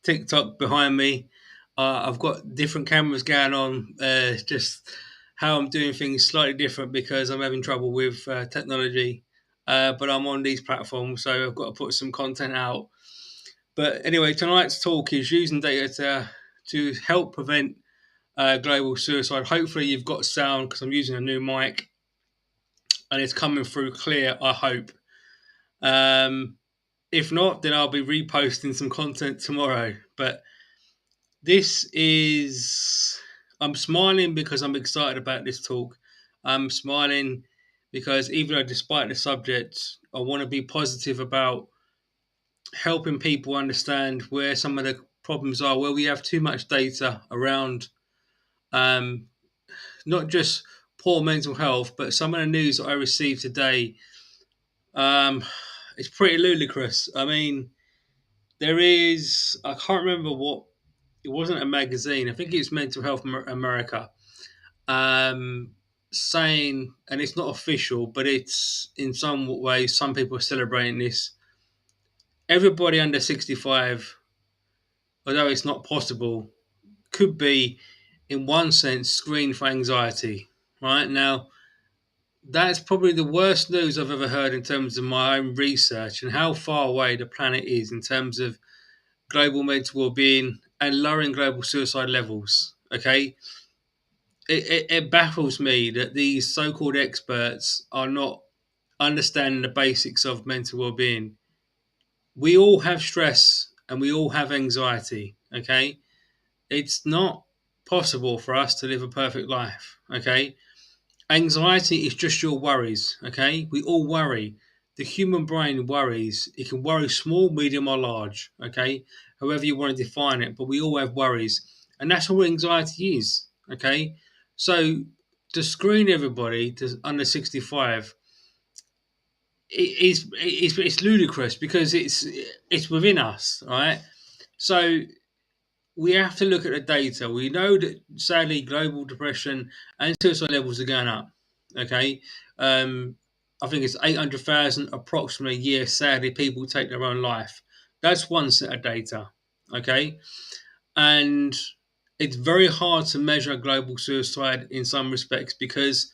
TikTok behind me. I've got different cameras going on. Just how I'm doing things slightly different because I'm having trouble with technology. But I'm on these platforms, so I've got to put some content out. But anyway, tonight's talk is using data to help prevent global suicide. Hopefully, you've got sound because I'm using a new mic and it's coming through clear. I hope. Um, if not, then I'll be reposting some content tomorrow. But this is. I'm smiling because I'm excited about this talk. I'm smiling because even though, despite the subject, I want to be positive about helping people understand where some of the problems are, where we have too much data around um, not just poor mental health, but some of the news that I received today. Um, it's pretty ludicrous. I mean, there is, I can't remember what, it wasn't a magazine, I think it's Mental Health America, um, saying, and it's not official, but it's in some way, some people are celebrating this. Everybody under 65, although it's not possible, could be, in one sense, screened for anxiety. Right now, that's probably the worst news I've ever heard in terms of my own research and how far away the planet is in terms of global mental well-being and lowering global suicide levels. Okay, it baffles me that these so-called experts are not understanding the basics of mental well-being. We all have stress and we all have anxiety. Okay, it's not possible for us to live a perfect life. Okay, anxiety is just your worries. Okay, we all worry. The human brain worries. It can worry small, medium, or large. Okay, however you want to define it, but we all have worries, and that's all anxiety is. Okay, so to screen everybody to under 65, it's ludicrous because it's within us, right? So we have to look at the data. We know that sadly, global depression and suicide levels are going up. Okay, um, I think it's 800,000 approximately a year. Sadly, people take their own life. That's one set of data. Okay, and it's very hard to measure global suicide in some respects because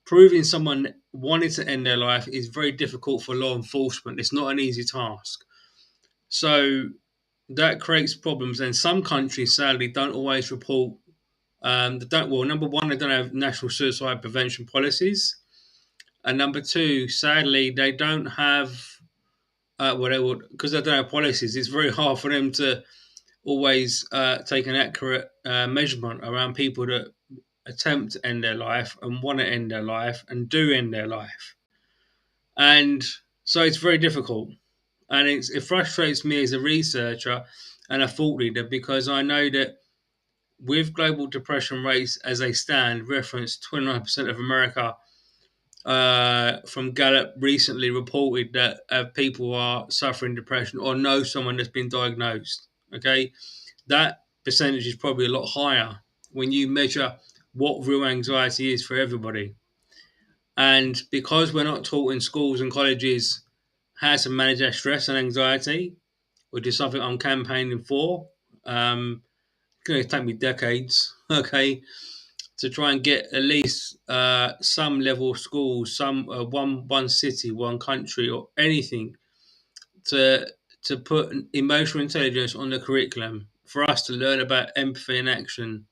proving someone wanted to end their life is very difficult for law enforcement. It's not an easy task. So that creates problems, and some countries sadly don't always report. They don't. Well, number one, they don't have national suicide prevention policies, and number two, sadly, they don't have. Well, they would because they don't have policies. It's very hard for them to always take an accurate measurement around people that attempt to end their life and want to end their life and do end their life, and so it's very difficult. And it frustrates me as a researcher and a thought leader because I know that with global depression rates as they stand, referenced 29% of America from Gallup recently reported that people are suffering depression or know someone that's been diagnosed. Okay, that percentage is probably a lot higher when you measure what real anxiety is for everybody. And because we're not taught in schools and colleges how to manage our stress and anxiety, which is something I'm campaigning for. It's going to take me decades, okay, to try and get at least some level of schools, some one city, one country, or anything to put emotional intelligence on the curriculum for us to learn about empathy and action,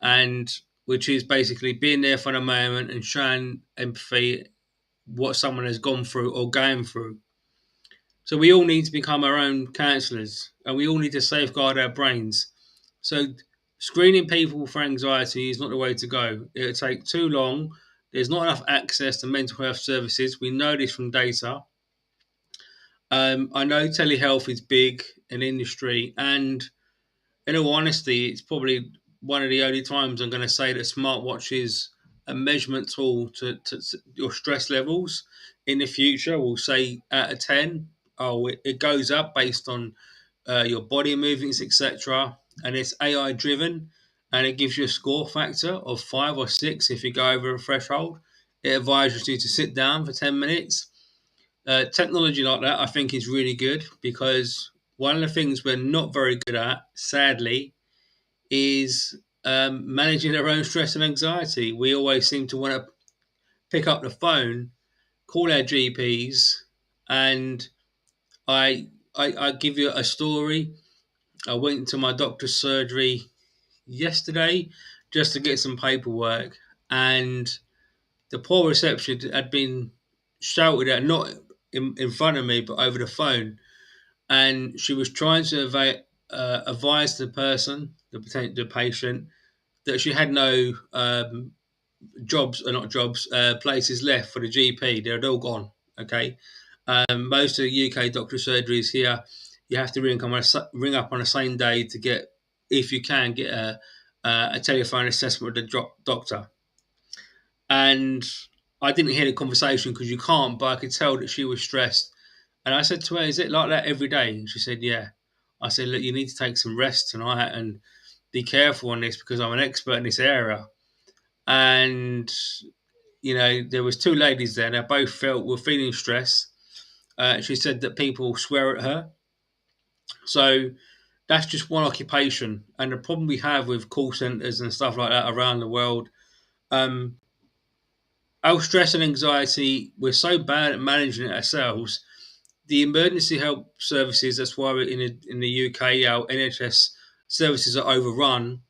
and which is basically being there for the moment and showing empathy what someone has gone through or going through. So we all need to become our own counsellors, and we all need to safeguard our brains. So screening people for anxiety is not the way to go. It'll take too long. There's not enough access to mental health services. We know this from data. I know telehealth is big in industry, and in all honesty, it's probably one of the only times I'm going to say that smartwatch is a measurement tool to your stress levels. In the future, we'll say out of 10, it goes up based on your body movements, etc. And it's AI driven, and it gives you a score factor of 5 or 6 if you go over a threshold. It advises you to sit down for 10 minutes. Technology like that, I think, is really good because one of the things we're not very good at, sadly, is managing our own stress and anxiety. We always seem to want to pick up the phone, call our GPs, and I give you a story. I went to my doctor's surgery yesterday just to get some paperwork, and the poor reception had been shouted at, not in front of me, but over the phone. And she was trying to advise the person, the patient, that she had no jobs, or not jobs, places left for the GP. They're all gone. Okay. Most of the UK doctor surgeries here, you have to ring up on the same day to get, if you can, get a telephone assessment with the doctor. And I didn't hear the conversation because you can't, but I could tell that she was stressed. And I said to her, "Is it like that every day?" And she said, "Yeah." I said, "Look, you need to take some rest tonight and be careful on this because I'm an expert in this area." And there was two ladies there. They both were feeling stressed. She said that people swear at her. So that's just one occupation. And the problem we have with call centers and stuff like that around the world, um, our stress and anxiety, we're so bad at managing it ourselves. The emergency help services, that's why we're in the UK, our NHS services are overrun.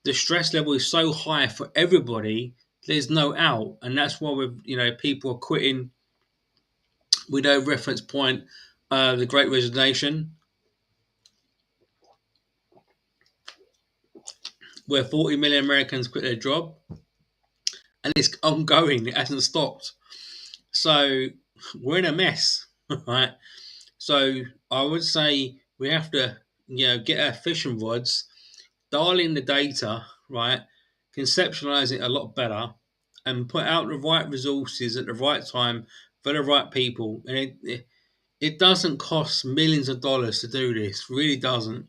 The stress level is so high for everybody, there's no out. And that's why people are quitting. We know reference point, the Great Resignation, where 40 million Americans quit their job, and it's ongoing. It hasn't stopped. So we're in a mess, right? So I would say we have to, get our fishing rods, dial in the data, right? Conceptualize it a lot better, and put out the right resources at the right time for the right people. And it doesn't cost millions of dollars to do this. Really doesn't.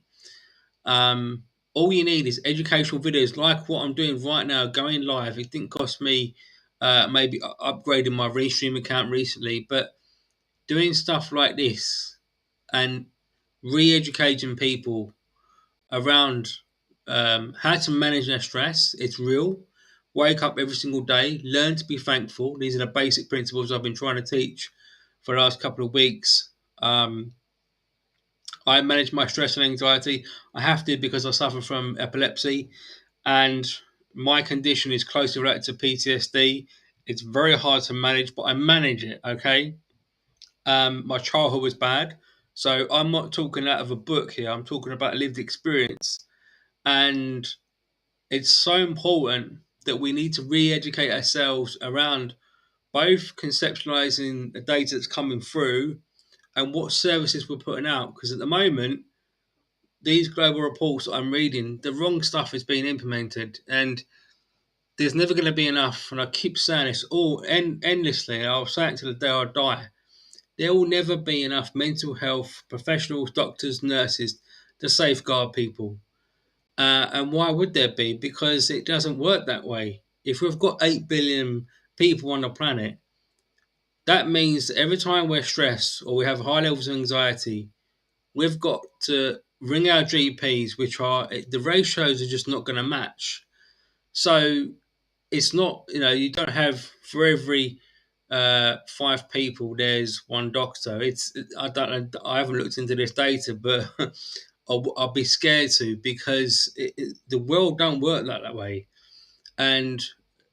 Um, all you need is educational videos like what I'm doing right now, going live. It didn't cost me maybe upgrading my Restream account recently, but doing stuff like this and re-educating people around how to manage their stress. It's real. Wake up every single day. Learn to be thankful. These are the basic principles I've been trying to teach for the last couple of weeks. I manage my stress and anxiety. I have to because I suffer from epilepsy, and my condition is closely related to PTSD. It's very hard to manage, but I manage it. Okay. My childhood was bad, so I'm not talking out of a book here. I'm talking about lived experience, and it's so important that we need to re-educate ourselves around both conceptualizing the data that's coming through and what services we're putting out. Because at the moment, these global reports that I'm reading, the wrong stuff is being implemented, and there's never going to be enough. And I keep saying this all endlessly. And I'll say it till the day I die. There will never be enough mental health professionals, doctors, nurses to safeguard people. And why would there be? Because it doesn't work that way. If we've got 8 billion people on the planet, that means that every time we're stressed or we have high levels of anxiety, we've got to ring our GPs, which are, the ratios are just not going to match. So it's not, you don't have for every 5 people, there's one doctor. I don't know, I haven't looked into this data, but I'll be scared to, because the world don't work like that way. And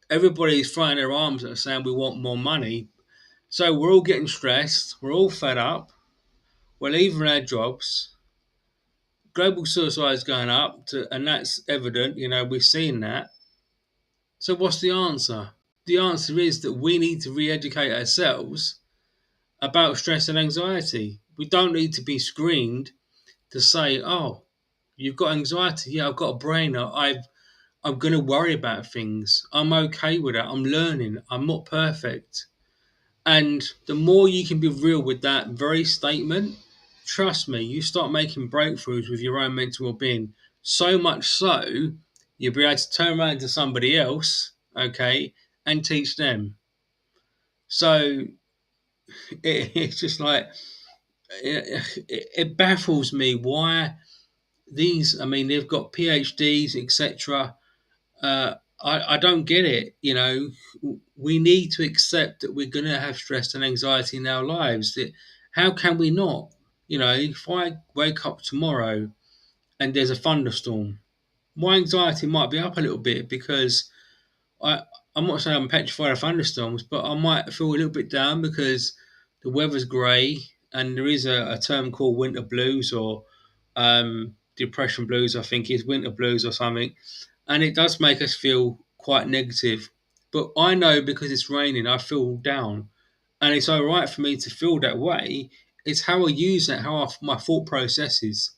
everybody's throwing their arms at saying we want more money. So we're all getting stressed. We're all fed up. We're leaving our jobs. Global suicide is going up, and that's evident. We're seeing that. So what's the answer? The answer is that we need to re-educate ourselves about stress and anxiety. We don't need to be screened to say, "Oh, you've got anxiety. Yeah, I've got a brain. I'm going to worry about things. I'm okay with that. I'm learning. I'm not perfect." And the more you can be real with that very statement, trust me, you start making breakthroughs with your own mental well-being. So much so, you'll be able to turn around to somebody else, okay, and teach them. So it's just like, it baffles me why these. I mean, they've got PhDs, etc. I don't get it. We need to accept that we're going to have stress and anxiety in our lives. How can we not? If I wake up tomorrow and there's a thunderstorm, my anxiety might be up a little bit because I I'm not saying I'm petrified of thunderstorms, but I might feel a little bit down because the weather's grey and there is a term called winter blues or depression blues. I think is winter blues or something, and it does make us feel quite negative. But I know because it's raining, I feel down, and it's all right for me to feel that way. It's how I use it, my thought process is.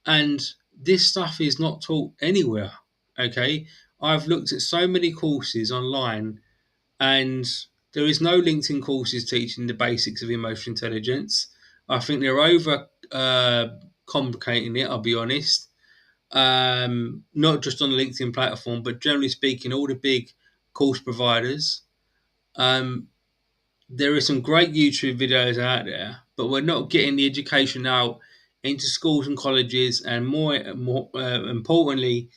And this stuff is not taught anywhere. Okay. I've looked at so many courses online, and there is no LinkedIn courses teaching the basics of emotional intelligence. I think they're over complicating it, I'll be honest. Not just on the LinkedIn platform, but generally speaking, all the big course providers. Um, there are some great YouTube videos out there, but we're not getting the education out into schools and colleges, and more importantly,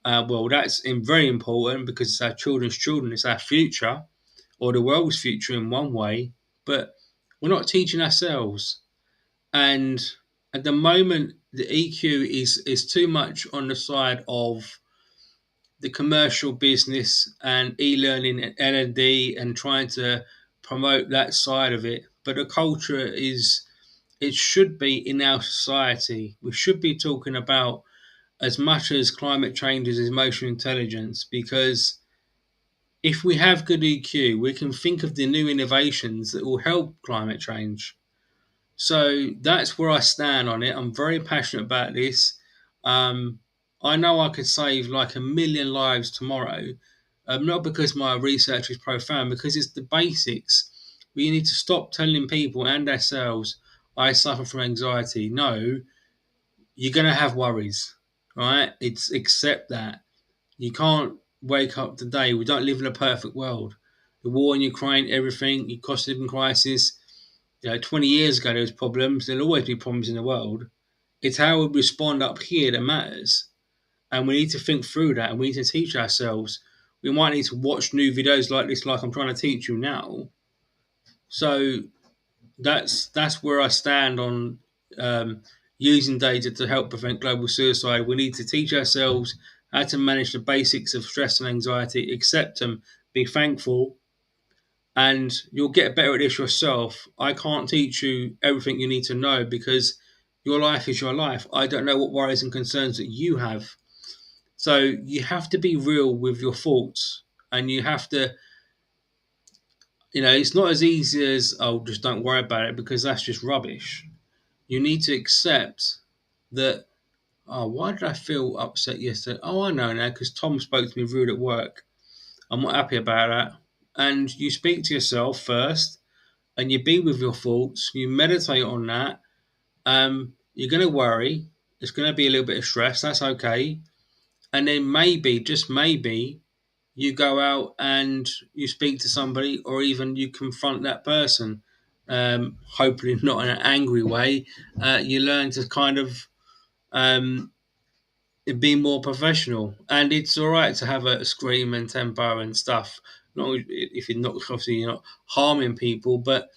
well, that's very important because it's our children's children, it's our future, or the world's future in one way. But we're not teaching ourselves, and at the moment, the EQ is too much on the side of the commercial business and e-learning and L&D and trying to promote that side of it. But the culture it should be in our society. We should be talking about as much as climate change as emotional intelligence, because if we have good EQ, we can think of the new innovations that will help climate change. So that's where I stand on it. I'm very passionate about this. Um, I know I could save like 1 million lives tomorrow, not because my research is profound, because it's the basics. We need to stop telling people and ourselves, I suffer from anxiety. No, you're going to have worries, right? It's accept that. You can't wake up today. We don't live in a perfect world. The war in Ukraine, everything, the cost of living crisis, 20 years ago there was problems. There'll always be problems in the world. It's how we respond up here that matters, and we need to think through that. And we need to teach ourselves. We might need to watch new videos like this, like I'm trying to teach you now. So that's where I stand on using data to help prevent global suicide. We need to teach ourselves how to manage the basics of stress and anxiety, accept them, be thankful, and you'll get better at this yourself. I can't teach you everything you need to know because your life is your life. I don't know what worries and concerns that you have. So you have to be real with your thoughts, and you have to, it's not as easy as, oh, just don't worry about it, because that's just rubbish. You need to accept that, oh, why did I feel upset yesterday? Oh, I know now, because Tom spoke to me rude at work. I'm not happy about that. And you speak to yourself first, and you be with your thoughts, you meditate on that. You're going to worry. It's going to be a little bit of stress. That's okay. And then maybe, just maybe, you go out and you speak to somebody, or even you confront that person. Hopefully, not in an angry way. You learn to kind of be more professional, and it's all right to have a scream and tempo and stuff. Not if you're not, obviously you're not harming people, but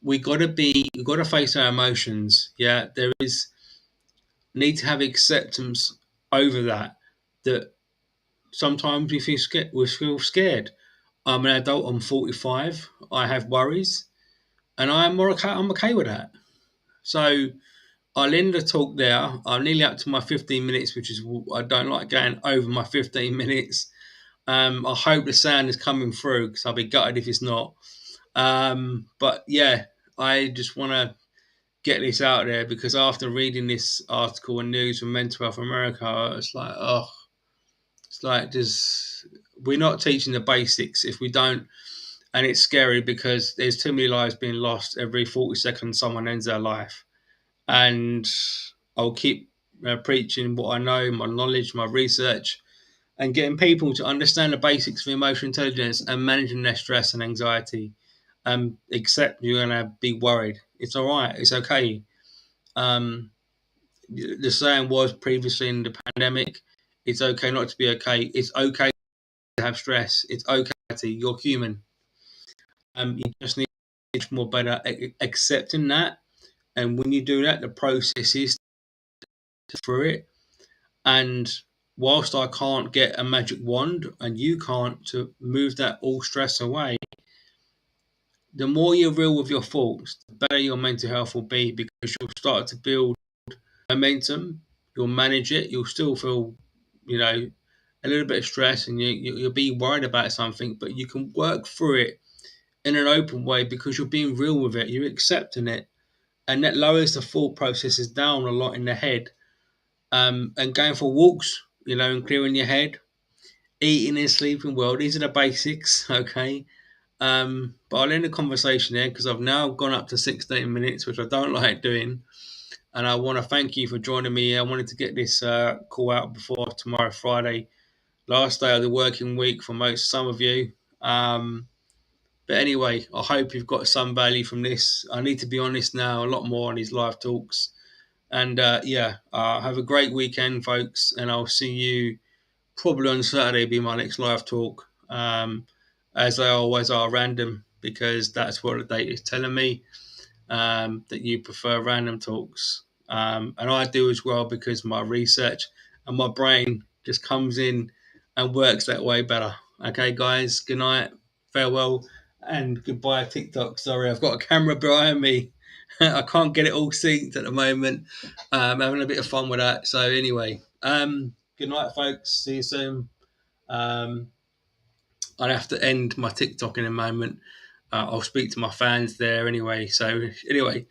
we got to face our emotions. Yeah, there is need to have acceptance over that. That sometimes we feel scared. I'm an adult. I'm 45. I have worries, and I'm okay with that. So I'll end the talk there. I'm nearly up to my 15 minutes, which is I don't like going over my 15 minutes. I hope the sound is coming through because I'll be gutted if it's not. But yeah, I just want to get this out there because after reading this article and news from Mental Health America, it's like, oh, it's like we're not teaching the basics if we don't, and it's scary because there's too many lives being lost every 40 seconds. Someone ends their life, and I'll keep preaching what I know, my knowledge, my research, and getting people to understand the basics of emotional intelligence and managing their stress and anxiety. Except you're going to be worried. It's all right. It's okay. Um, the saying was previously in the pandemic, it's okay not to be okay. It's okay to have stress. It's okay to, you're human. You just need much more better accepting that. And when you do that, the process is through it. And whilst I can't get a magic wand and you can't to move that all stress away, the more you're real with your thoughts, the better your mental health will be because you'll start to build momentum. You'll manage it. You'll still feel, you know, a little bit of stress and you'll be worried about something, but you can work through it in an open way because you're being real with it. You're accepting it. And that lowers the thought processes down a lot in the head. And going for walks, and clearing your head, eating and sleeping well. These are the basics, okay? But I'll end the conversation there because I've now gone up to 16 minutes, which I don't like doing. And I want to thank you for joining me. I wanted to get this call out before tomorrow, Friday, last day of the working week for some of you. But anyway, I hope you've got some value from this. I need to be honest now, a lot more on these live talks. And have a great weekend, folks. And I'll see you probably on Saturday, be my next live talk. As they always are, random, because that's what the data is telling me, that you prefer random talks. And I do as well because my research and my brain just comes in and works that way better. Okay, guys, good night, farewell, and goodbye, TikTok. Sorry, I've got a camera behind me. I can't get it all synced at the moment. Having a bit of fun with that. So, anyway, good night, folks. See you soon. Um, I'll have to end my TikTok in a moment. I'll speak to my fans there anyway. So, anyway,